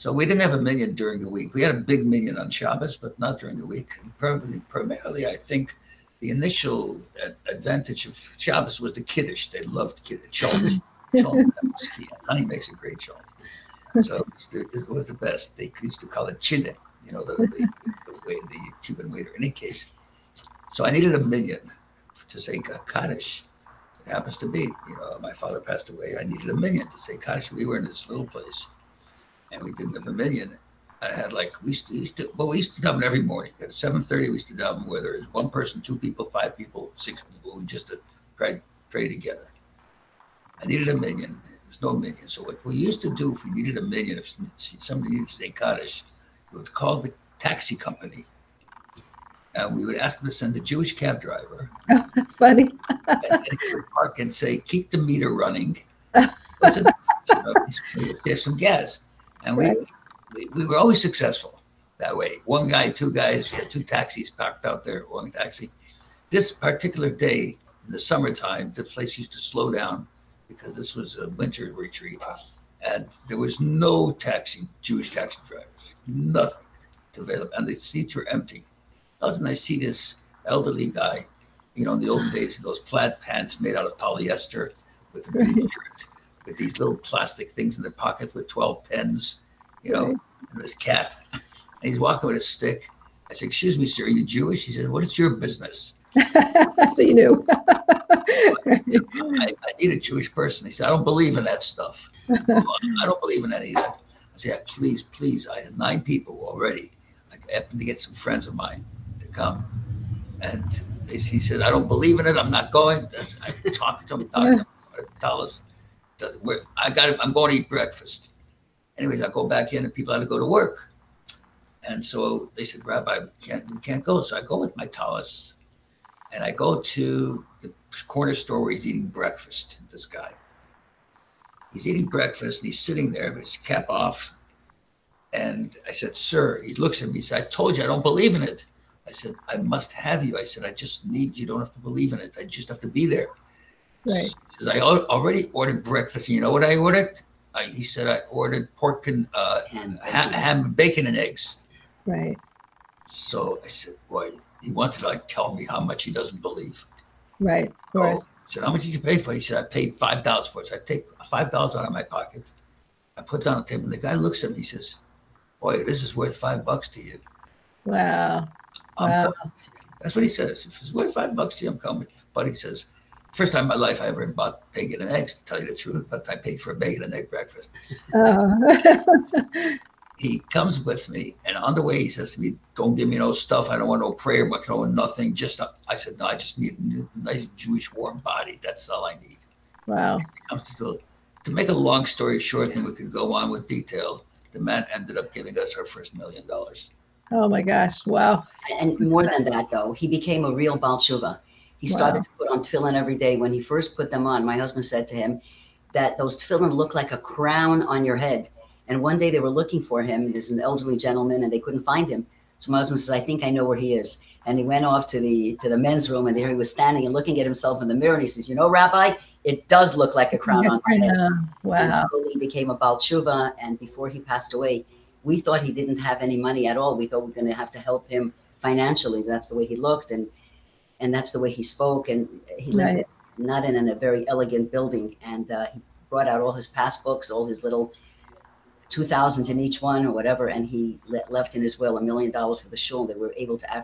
So we didn't have a minyan during the week. We had a big minyan on Shabbos, but not during the week. Primarily, I think the initial advantage of Shabbos was the Kiddush. They loved Kiddush. Cholent was key. Honey makes a great cholent. So it was the best. They used to call it chile, the Cuban waiter. In any case, so I needed a minyan to say Kaddish. It happens to be, my father passed away. I needed a minyan to say Kaddish. We were in this little place, and we didn't have a minyan. I had we used to daven every morning at 7:30. We used to daven whether it's one person, two people, five people, six people. We just pray together. I needed a minyan. There was no minyan. So what we used to do if we needed a minyan, if somebody needed to say Kaddish, we would call the taxi company, and we would ask them to send a Jewish cab driver. Funny. And he would park and say, "Keep the meter running." There's some gas, and we were always successful that way. One guy, two guys, we had two taxis parked out there, one taxi. This particular day in the summertime, the place used to slow down because this was a winter retreat, and there was no Jewish taxi drivers, nothing to available, and the seats were empty. All of a sudden, I see this elderly guy, in the old days, those plaid pants made out of polyester with a blue shirt, with these little plastic things in their pocket with 12 pens, and his cap. And he's walking with a stick. I said, "Excuse me, sir, are you Jewish?" He said, "What is your business?" So you knew. I need a Jewish person. He said, "I don't believe in that stuff. I don't believe in any of that." I said, please. I had 9 people already. I happened to get some friends of mine to come. And he said, "I don't believe in it. I'm not going." I talked to him, dollars. I'm going to eat breakfast. Anyways, I go back in and people had to go to work. And so they said, "Rabbi, we can't go." So I go with my tallis and I go to the corner store where he's eating breakfast. This guy, he's eating breakfast and he's sitting there with his cap off. And I said, "Sir," he looks at me, he said, "I told you I don't believe in it." I said, "I must have you." I said, "I just need, you don't have to believe in it. I just have to be there." Right. He says, "I already ordered breakfast. You know what I ordered?" He said, "I ordered pork and ham, bacon and eggs." Right. So I said, "Boy," he wanted to tell me how much he doesn't believe. Right, of course. I said, "How much did you pay for it?" He said, "I paid $5 for it." So I take $5 out of my pocket. I put it on the table and the guy looks at me, he says, "Boy, this is worth $5 to you." Wow. Wow. That's what he says. If it's worth $5 to you, I'm coming. But he says, first time in my life I ever bought bacon and eggs, to tell you the truth, but I paid for a bacon and egg breakfast. He comes with me, and on the way he says to me, "Don't give me no stuff. I don't want no prayer, but nothing. I said, "No, I just need a nice Jewish warm body. That's all I need." Wow. To make a long story short, and we could go on with detail, the man ended up giving us our first $1 million. Oh my gosh. Wow. And more than that, though, he became a real Baal Tshuva. He started to put on tefillin every day. When he first put them on, my husband said to him that those tefillin look like a crown on your head. And one day they were looking for him. There's an elderly gentleman, and they couldn't find him. So my husband says, "I think I know where he is." And he went off to the men's room, and there he was standing and looking at himself in the mirror. And he says, "You know, Rabbi, it does look like a crown on my head." Wow. And slowly he became a Baal Tshuva. And before he passed away, we thought he didn't have any money at all. We thought we were going to have to help him financially. That's the way he looked, and that's the way he spoke. And he lived not in a very elegant building. And he brought out all his passbooks, all his little 2,000 in each one or whatever, and he left in his will $1 million for the shul. They were able to actually